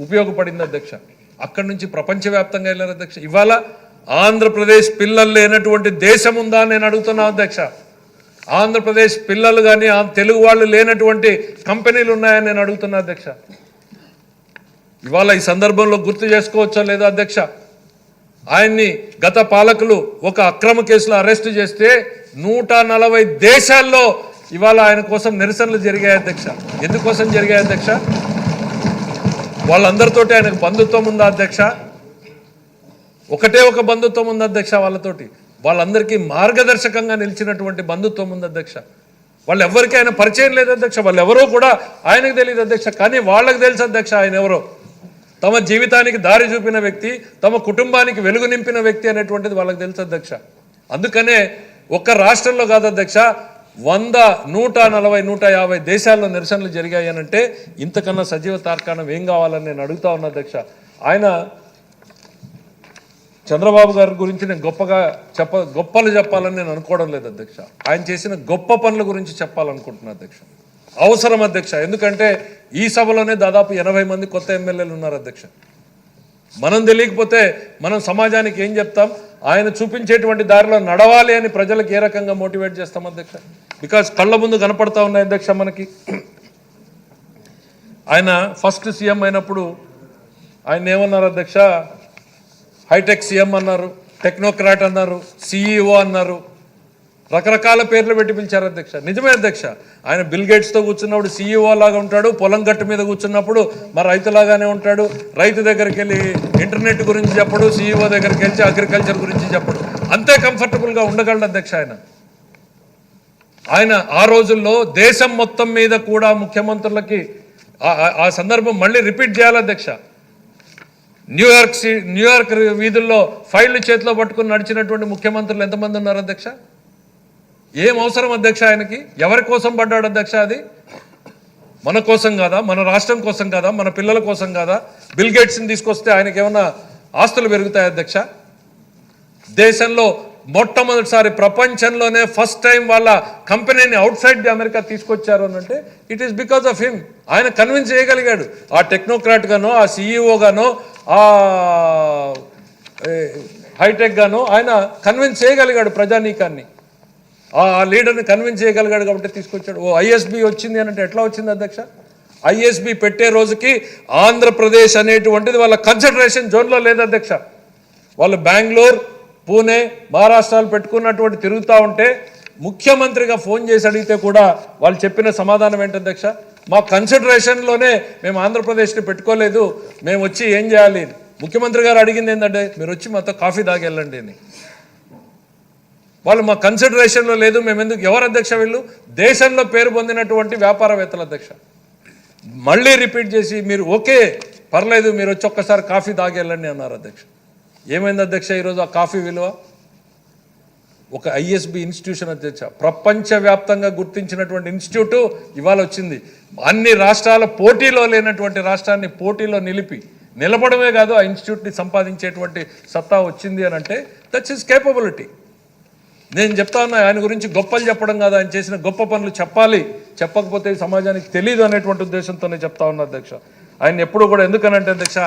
ఉపయోగపడింది అధ్యక్ష. అక్కడి నుంచి ప్రపంచవ్యాప్తంగా వెళ్ళారు అధ్యక్ష. ఇవాళ ఆంధ్రప్రదేశ్ పిల్లలు లేనటువంటి దేశం ఉందా నేను అడుగుతున్నా అధ్యక్ష. ఆంధ్రప్రదేశ్ పిల్లలు కానీ తెలుగు వాళ్ళు లేనటువంటి కంపెనీలు ఉన్నాయని నేను అడుగుతున్నా అధ్యక్ష. ఇవాళ ఈ సందర్భంలో గుర్తు చేసుకోవచ్చా లేదా అధ్యక్ష, ఆయన్ని గత పాలకులు ఒక అక్రమ కేసులో అరెస్టు చేస్తే 140 దేశాల్లో ఇవాళ ఆయన కోసం నిరసనలు జరిగాయి అధ్యక్ష. ఎందుకోసం జరిగాయి అధ్యక్ష? వాళ్ళందరితోటి ఆయనకు బంధుత్వం ఉందా అధ్యక్ష? ఒకటే ఒక బంధుత్వం ఉంది అధ్యక్ష వాళ్ళతోటి. వాళ్ళందరికీ మార్గదర్శకంగా నిలిచినటువంటి బంధుత్వం ఉంది అధ్యక్ష. వాళ్ళు ఎవరికి ఆయన పరిచయం లేదు అధ్యక్ష. వాళ్ళు ఎవరో కూడా ఆయనకు తెలియదు అధ్యక్ష. కానీ వాళ్ళకి తెలుసు అధ్యక్ష ఆయన ఎవరో. తమ జీవితానికి దారి చూపిన వ్యక్తి, తమ కుటుంబానికి వెలుగు నింపిన వ్యక్తి అనేటువంటిది వాళ్ళకి తెలుసు అధ్యక్ష. అందుకనే ఒక్క రాష్ట్రంలో కాదు అధ్యక్ష, 100, 140, 150 దేశాల్లో నిరసనలు జరిగాయి అనంటే ఇంతకన్నా సజీవ తార్కాణం ఏం కావాలని నేను అడుగుతా ఉన్నా అధ్యక్ష. ఆయన చంద్రబాబు గారి గురించి నేను గొప్పలు చెప్పాలని నేను అనుకోవడం లేదు అధ్యక్ష. ఆయన చేసిన గొప్ప పనుల గురించి చెప్పాలనుకుంటున్నా అధ్యక్ష. అవసరం అధ్యక్ష. ఎందుకంటే ఈ సభలోనే దాదాపు 80 మంది కొత్త ఎమ్మెల్యేలు ఉన్నారు అధ్యక్ష. మనం తెలియకపోతే మనం సమాజానికి ఏం చెప్తాం? ఆయన చూపించేటువంటి దారిలో నడవాలి అని ప్రజలకు ఏ రకంగా మోటివేట్ చేస్తాం అధ్యక్ష? బికాజ్ కళ్ళ ముందు కనపడతా ఉన్నాయి అధ్యక్ష మనకి. ఆయన ఫస్ట్ సీఎం అయినప్పుడు ఆయన ఏమన్నారు అధ్యక్ష? హైటెక్ సీఎం అన్నారు, టెక్నోక్రాట్ అన్నారు, సిఈఓ అన్నారు, రకరకాల పేర్లు పెట్టి పిలిచారు అధ్యక్ష. నిజమే అధ్యక్ష. ఆయన బిల్ గేట్స్తో కూర్చున్నప్పుడు సిఈఓ లాగా ఉంటాడు, పొలం గట్టు మీద కూర్చున్నప్పుడు మరి రైతులాగానే ఉంటాడు. రైతు దగ్గరికి వెళ్ళి ఇంటర్నెట్ గురించి చెప్పడు, సిఈఓ దగ్గరికి వెళ్ళి అగ్రికల్చర్ గురించి చెప్పడు. అంతే కంఫర్టబుల్గా ఉండగలడు అధ్యక్ష ఆయన. ఆ రోజుల్లో దేశం మొత్తం మీద కూడా ముఖ్యమంత్రులకి ఆ సందర్భం మళ్ళీ రిపీట్ చేయాలి అధ్యక్ష. న్యూయార్క్ వీధుల్లో ఫైళ్లు చేతిలో పట్టుకుని నడిచినటువంటి ముఖ్యమంత్రులు ఎంతమంది ఉన్నారు అధ్యక్ష? ఏం అవసరం అధ్యక్ష ఆయనకి? ఎవరి కోసం పడ్డాడు అధ్యక్ష? అది మన కోసం కాదా? మన రాష్ట్రం కోసం కాదా? మన పిల్లల కోసం కాదా? బిల్ గేట్స్ని తీసుకొస్తే ఆయనకి ఏమన్నా ఆస్తులు పెరుగుతాయి అధ్యక్ష? దేశంలో మొట్టమొదటిసారి ప్రపంచంలోనే ఫస్ట్ టైం వాళ్ళ కంపెనీని అవుట్ సైడ్ ది అమెరికా తీసుకొచ్చారు అని అంటే it is because of him. ఆయన కన్విన్స్ చేయగలిగాడు. ఆ టెక్నోక్రాట్ గానో, ఆ సిఈఓ గానో, ఆ హైటెక్ గానో ఆయన కన్విన్స్ చేయగలిగాడు ప్రజానీకాన్ని. ఆ లీడర్ని కన్విన్స్ చేయగలిగాడు కాబట్టి తీసుకొచ్చాడు. ఐఎస్బి వచ్చింది అని అంటే ఎట్లా వచ్చింది అధ్యక్ష? ఐఎస్బి పెట్టే రోజుకి ఆంధ్రప్రదేశ్ అనేటువంటిది వాళ్ళ కన్సిడరేషన్ జోన్లో లేదు అధ్యక్ష. వాళ్ళు బెంగళూరు, పూణే, మహారాష్ట్రాలు పెట్టుకున్నటువంటి తిరుగుతూ ఉంటే ముఖ్యమంత్రిగా ఫోన్ చేసి అడిగితే కూడా వాళ్ళు చెప్పిన సమాధానం ఏంటి అధ్యక్ష? మా కన్సిడరేషన్లోనే మేము ఆంధ్రప్రదేశ్ని పెట్టుకోలేదు, మేము వచ్చి ఏం చేయాలి? ముఖ్యమంత్రి గారు అడిగింది ఏంటంటే మీరు వచ్చి మాతో కాఫీ తాగి వెళ్ళండి అని. వాళ్ళు మా కన్సిడరేషన్లో లేదు, మేము ఎందుకు? ఎవరు అధ్యక్ష వీళ్ళు? దేశంలో పేరు పొందినటువంటి వ్యాపారవేత్తలు అధ్యక్ష. మళ్ళీ రిపీట్ చేసి మీరు ఓకే పర్లేదు మీరు వచ్చి ఒక్కసారి కాఫీ తాగి వెళ్ళండి అన్నారు అధ్యక్ష. ఏమైంది అధ్యక్ష ఈరోజు ఆ కాఫీ విలువ? ఒక ఐఎస్బి ఇన్స్టిట్యూషన్ అధ్యక్ష, ప్రపంచవ్యాప్తంగా గుర్తించినటువంటి ఇన్స్టిట్యూటు ఇవాళ వచ్చింది. అన్ని రాష్ట్రాల పోటీలో లేనటువంటి రాష్ట్రాన్ని పోటీలో నిలబడమే కాదు ఆ ఇన్స్టిట్యూట్ని సంపాదించేటువంటి సత్తా వచ్చింది అని అంటే దట్స్ హిస్ కేపబిలిటీ. నేను చెప్తా ఉన్నా ఆయన గురించి గొప్పలు చెప్పడం కాదు, ఆయన చేసిన గొప్ప పనులు చెప్పాలి. చెప్పకపోతే సమాజానికి తెలియదు అనేటువంటి ఉద్దేశంతోనే చెప్తా ఉన్నా అధ్యక్ష. ఆయన ఎప్పుడు కూడా ఎందుకనంటే అధ్యక్ష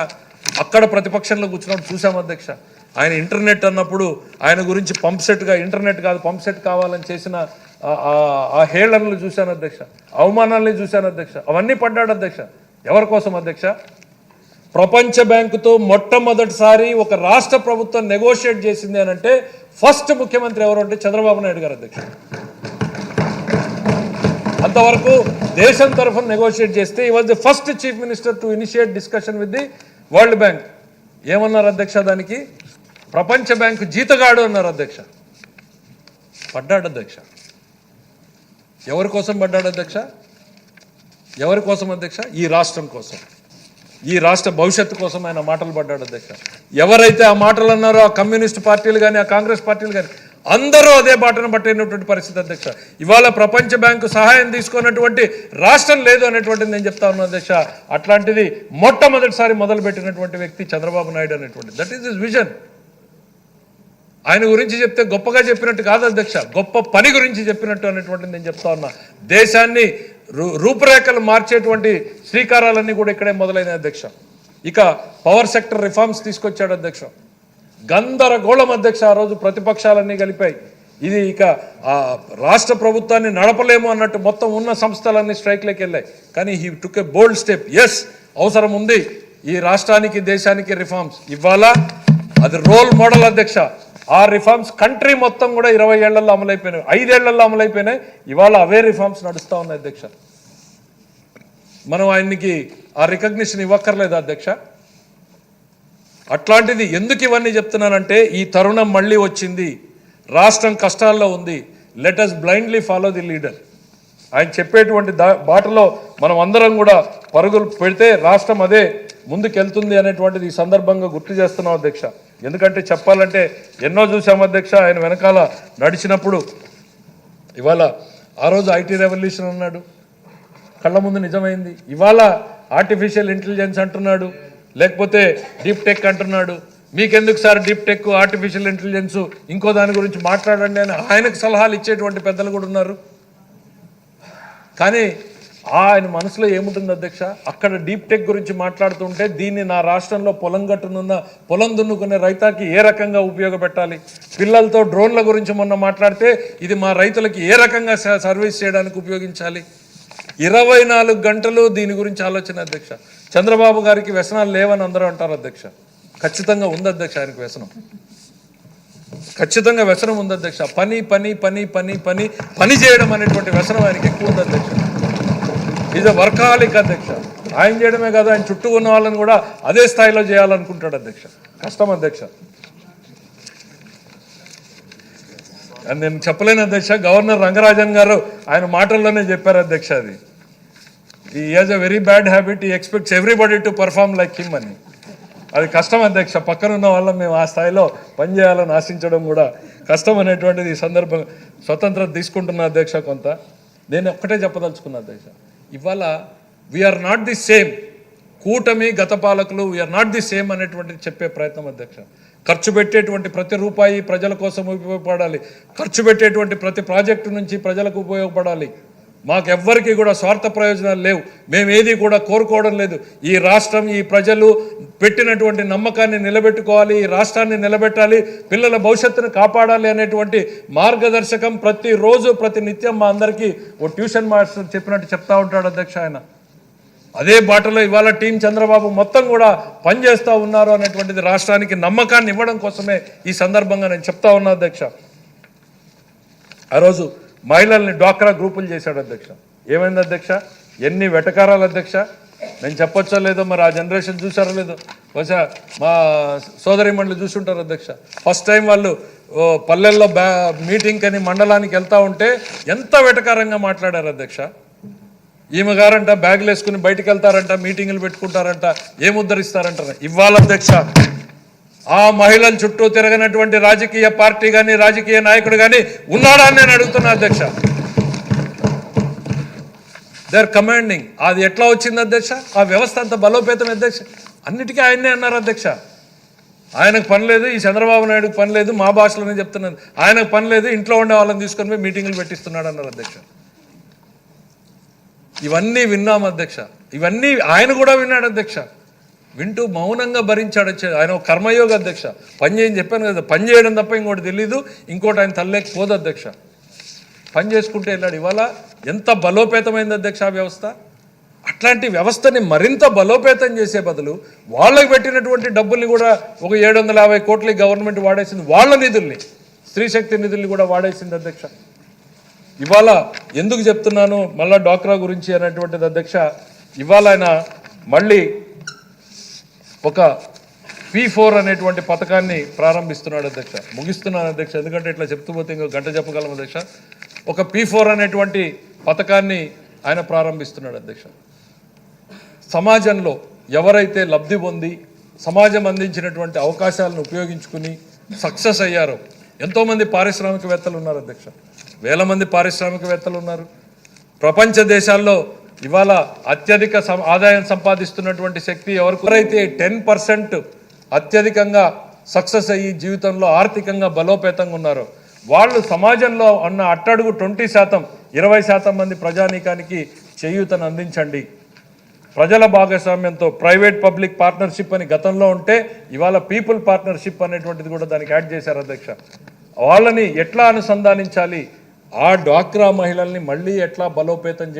అక్కడ ప్రతిపక్షంలో కూర్చున్నప్పుడు చూసాం అధ్యక్ష. ఆయన ఇంటర్నెట్ అన్నప్పుడు ఆయన గురించి పంప్సెట్గా, ఇంటర్నెట్ కాదు పంప్సెట్ కావాలని చేసిన ఆ హేళనలు చూశాను అధ్యక్ష, అవమానాలని చూశాను అధ్యక్ష. అవన్నీ పడ్డాడు అధ్యక్ష. ఎవరి కోసం అధ్యక్ష? ప్రపంచ బ్యాంకుతో మొట్టమొదటిసారి ఒక రాష్ట్ర ప్రభుత్వం నెగోషియేట్ చేసింది అని అంటే ఫస్ట్ ముఖ్యమంత్రి ఎవరు అంటే చంద్రబాబు నాయుడు గారు అధ్యక్ష. అంతవరకు దేశం తరఫున నెగోషియేట్ చేస్తే ఈ was the first chief minister to initiate discussion with the world bank. ఏమన్నారు అధ్యక్ష? దానికి ప్రపంచ బ్యాంకు జీతగాడు అన్నారు అధ్యక్ష. పడ్డాడు అధ్యక్ష. ఎవరి కోసం పడ్డాడు అధ్యక్ష? ఎవరి కోసం అధ్యక్ష? ఈ రాష్ట్రం కోసం, ఈ రాష్ట్ర భవిష్యత్తు కోసం ఆయన మాటలు పడ్డాడు అధ్యక్ష. ఎవరైతే ఆ మాటలు అన్నారో ఆ కమ్యూనిస్ట్ పార్టీలు కానీ ఆ కాంగ్రెస్ పార్టీలు కానీ అందరూ అదే బాటను పట్టినటువంటి పరిస్థితి అధ్యక్ష. ఇవాళ ప్రపంచ బ్యాంకు సహాయం తీసుకున్నటువంటి రాష్ట్రం లేదు అనేటువంటిది నేను చెప్తా ఉన్నాను అధ్యక్ష. అట్లాంటిది మొట్టమొదటిసారి మొదలుపెట్టినటువంటి వ్యక్తి చంద్రబాబు నాయుడు అనేటువంటిది. That is his vision. ఆయన గురించి చెప్తే గొప్పగా చెప్పినట్టు కాదు అధ్యక్ష, గొప్ప పని గురించి చెప్పినట్టు అనేటువంటిది నేను చెప్తా ఉన్నా. దేశాన్ని రూపురేఖలు మార్చేటువంటి శ్రీకారాలన్నీ కూడా ఇక్కడే మొదలైన అధ్యక్ష. ఇక పవర్ సెక్టర్ రిఫార్మ్స్ తీసుకొచ్చాడు అధ్యక్ష. గందరగోళం అధ్యక్ష. ఆ రోజు ప్రతిపక్షాలన్నీ కలిపాయి. ఇది ఇక రాష్ట్ర ప్రభుత్వాన్ని నడపలేము అన్నట్టు మొత్తం ఉన్న సంస్థలన్నీ స్ట్రైక్లోకి వెళ్ళాయి. కానీ he took a bold step. Yes, అవసరం ఉంది ఈ రాష్ట్రానికి దేశానికి రిఫార్మ్స్. ఇవాళ అది రోల్ మోడల్ అధ్యక్ష. ఆ రిఫార్మ్స్ కంట్రీ మొత్తం కూడా 20 ఏళ్లలో అమలైపోయినాయి, 5 ఏళ్లలో అమలైపోయినాయి. ఇవాళ అవే రిఫార్మ్స్ నడుస్తూ ఉన్నాయి అధ్యక్ష. మనం ఆయనకి ఆ రికగ్నిషన్ ఇవ్వక్కర్లేదు అధ్యక్ష. అట్లాంటిది ఎందుకు ఇవన్నీ చెప్తున్నానంటే ఈ తరుణం మళ్ళీ వచ్చింది, రాష్ట్రం కష్టాల్లో ఉంది. Let us blindly follow the leader. ఆయన చెప్పేటువంటి బాటలో మనం అందరం కూడా పరుగులు పెడితే రాష్ట్రం అదే ముందుకెళ్తుంది అనేటువంటిది ఈ సందర్భంగా గుర్తు చేస్తున్నాం అధ్యక్ష. ఎందుకంటే చెప్పాలంటే ఎన్నో చూసాం అధ్యక్ష ఆయన వెనకాల నడిచినప్పుడు. ఇవాళ ఆ రోజు ఐటీ రెవల్యూషన్ అన్నాడు, కళ్ళ ముందు నిజమైంది. ఇవాళ ఆర్టిఫిషియల్ ఇంటెలిజెన్స్ అంటున్నాడు, లేకపోతే డీప్ టెక్ అంటున్నాడు. మీకెందుకు sir deep tech, artificial intelligence, ఇంకో దాని గురించి మాట్లాడండి అని ఆయనకు సలహాలు ఇచ్చేటువంటి పెద్దలు కూడా ఉన్నారు. కానీ ఆయన మనసులో ఏముంటుంది అధ్యక్ష? అక్కడ డీప్ టెక్ గురించి మాట్లాడుతుంటే దీన్ని నా రాష్ట్రంలో పొలం గట్టునున్న పొలం దున్నుకునే రైతాకి ఏ రకంగా ఉపయోగపెట్టాలి, పిల్లలతో డ్రోన్ల గురించి మొన్న మాట్లాడితే ఇది మా రైతులకి ఏ రకంగా సర్వీస్ చేయడానికి ఉపయోగించాలి. 24 గంటలు దీని గురించి ఆలోచన అధ్యక్ష. చంద్రబాబు గారికి వ్యసనాలు లేవని అందరూ అంటారు అధ్యక్ష. ఖచ్చితంగా ఉంది అధ్యక్ష, ఆయనకు వ్యసనం, ఖచ్చితంగా వ్యసనం ఉంది అధ్యక్ష. పని పని పని పని పని పని చేయడం అనేటువంటి వ్యసనం ఆయనకి ఎక్కువ ఉంది అధ్యక్ష. ఈజ్ అ వర్కాలిక్ అధ్యక్ష. ఆయన చేయడమే కాదు, ఆయన చుట్టూ ఉన్న వాళ్ళని కూడా అదే స్థాయిలో చేయాలనుకుంటాడు అధ్యక్ష. కష్టం అధ్యక్ష. అని నేను చెప్పలేను అధ్యక్ష. గవర్నర్ రంగరాజన్ గారు ఆయన మాటల్లోనే చెప్పారు అధ్యక్ష, అది he has a very bad habit, he expects everybody to perform like him అని. అది కష్టం అధ్యక్ష. పక్కనున్న వాళ్ళం మేము ఆ స్థాయిలో పనిచేయాలని ఆశించడం కూడా కష్టం అనేటువంటిది ఈ సందర్భంగా స్వతంత్రం తీసుకుంటున్న అధ్యక్ష. కొంత నేను ఒక్కటే చెప్పదలుచుకున్నా అధ్యక్ష, ఇవాళ వీఆర్ నాట్ ది సేమ్. కూటమి గత పాలకులు వీఆర్ నాట్ ది సేమ్ అనేటువంటిది చెప్పే ప్రయత్నం అధ్యక్ష. ఖర్చు పెట్టేటువంటి ప్రతి రూపాయి ప్రజల కోసం ఉపయోగపడాలి, ఖర్చు పెట్టేటువంటి ప్రతి ప్రాజెక్టు నుంచి ప్రజలకు ఉపయోగపడాలి. మాకెవ్వరికి కూడా స్వార్థ ప్రయోజనాలు లేవు, మేము ఏది కూడా కోరుకోవడం లేదు. ఈ రాష్ట్రం, ఈ ప్రజలు పెట్టినటువంటి నమ్మకాన్ని నిలబెట్టుకోవాలి, ఈ రాష్ట్రాన్ని నిలబెట్టాలి, పిల్లల భవిష్యత్తును కాపాడాలి అనేటువంటి మార్గదర్శకం ప్రతిరోజు ప్రతి నిత్యం మా అందరికీ ఓ ట్యూషన్ మాస్టర్ చెప్పినట్టు చెప్తా ఉంటాడు అధ్యక్ష ఆయన. అదే బాటలో ఇవాళ టీం చంద్రబాబు మొత్తం కూడా పనిచేస్తూ ఉన్నారు అనేటువంటిది రాష్ట్రానికి నమ్మకాన్ని ఇవ్వడం కోసమే ఈ సందర్భంగా నేను చెప్తా ఉన్నా అధ్యక్ష. ఆ రోజు మహిళల్ని డ్వాక్రా గ్రూపులు చేశాడు అధ్యక్ష. ఏమైంది అధ్యక్ష? ఎన్ని వెటకారాలు అధ్యక్ష. నేను చెప్పొచ్చో లేదో మరి ఆ జనరేషన్ చూసారో లేదో, బహుశా మా సోదరిమణులు చూసుంటారు అధ్యక్ష. ఫస్ట్ టైం వాళ్ళు పల్లెల్లో మీటింగ్ అని మండలానికి వెళ్తూ ఉంటే ఎంత వెటకారంగా మాట్లాడారు అధ్యక్ష. ఈమె గారంట బ్యాగులు వేసుకుని బయటకు వెళ్తారంట, మీటింగులు పెట్టుకుంటారంట, ఏం ఉద్ధరిస్తారంటారు. ఇవాళ అధ్యక్ష ఆ మహిళల చుట్టూ తిరగనటువంటి రాజకీయ పార్టీ కానీ రాజకీయ నాయకుడు కానీ ఉన్నాడా అని నేను అడుగుతున్నా అధ్యక్ష. They are commanding. అది ఎట్లా వచ్చింది అధ్యక్ష? ఆ వ్యవస్థ అంత బలోపేతం అధ్యక్ష. అన్నిటికీ ఆయన్నే అన్నారు అధ్యక్ష. ఆయనకు పని లేదు, ఈ చంద్రబాబు నాయుడుకి పని లేదు, మా భాషలోనే చెప్తున్నాను, ఆయనకు పని లేదు, ఇంట్లో ఉండే వాళ్ళని తీసుకొని పోయి మీటింగులు పెట్టిస్తున్నాడు అన్నారు అధ్యక్ష. ఇవన్నీ విన్నాం అధ్యక్ష, ఇవన్నీ ఆయన కూడా విన్నాడు అధ్యక్ష. వింటూ మౌనంగా భరించాడు. ఆయన ఒక కర్మయోగ అధ్యక్ష. పని చేయని చెప్పాను కదా, పని చేయడం తప్ప ఇంకోటి తెలీదు, ఇంకోటి ఆయన తల్లేకపోదు అధ్యక్ష. పని చేసుకుంటే వెళ్ళాడు. ఇవాళ ఎంత బలోపేతమైంది అధ్యక్ష ఆ వ్యవస్థ. అట్లాంటి వ్యవస్థని మరింత బలోపేతం చేసే బదులు వాళ్ళకి పెట్టినటువంటి డబ్బుల్ని కూడా ఒక 750 కోట్లకి గవర్నమెంట్ వాడేసింది, వాళ్ళ నిధుల్ని, స్త్రీశక్తి నిధుల్ని కూడా వాడేసింది అధ్యక్ష. ఇవాళ ఎందుకు చెప్తున్నాను మళ్ళా డ్వాక్రా గురించి అనేటువంటిది అధ్యక్ష, ఇవాళ ఆయన మళ్ళీ ఒక P4 అనేటువంటి పథకాన్ని ప్రారంభిస్తున్నాడు అధ్యక్ష. ముగిస్తున్నాను అధ్యక్ష, ఎందుకంటే ఇట్లా చెప్తూ పోతే ఇంకో గంట చెప్పగలం అధ్యక్ష. ఒక P4 అనేటువంటి పథకాన్ని ఆయన ప్రారంభిస్తున్నాడు అధ్యక్ష. సమాజంలో ఎవరైతే లబ్ధి పొంది సమాజం అందించినటువంటి అవకాశాలను ఉపయోగించుకుని సక్సెస్ అయ్యారో ఎంతోమంది పారిశ్రామికవేత్తలు ఉన్నారు అధ్యక్ష. వేల మంది పారిశ్రామికవేత్తలు ఉన్నారు. ప్రపంచ దేశాల్లో ఇవాళ అత్యధిక ఆదాయం సంపాదిస్తున్నటువంటి శక్తి ఎవరైతే 10% అత్యధికంగా సక్సెస్ అయ్యి జీవితంలో ఆర్థికంగా బలోపేతంగా ఉన్నారో వాళ్ళు సమాజంలో ఉన్న అట్టడుగు 20% మంది ప్రజానీకానికి చేయూతను అందించండి. ప్రజల భాగస్వామ్యంతో ప్రైవేట్ పబ్లిక్ పార్ట్నర్షిప్ అని గతంలో ఉంటే ఇవాళ పీపుల్ పార్ట్నర్షిప్ అనేటువంటిది కూడా దానికి యాడ్ చేశారు అధ్యక్ష. వాళ్ళని ఎట్లా అనుసంధానించాలి, ఆ డ్వాక్రా మహిళల్ని మళ్ళీ ఎట్లా బలోపేతం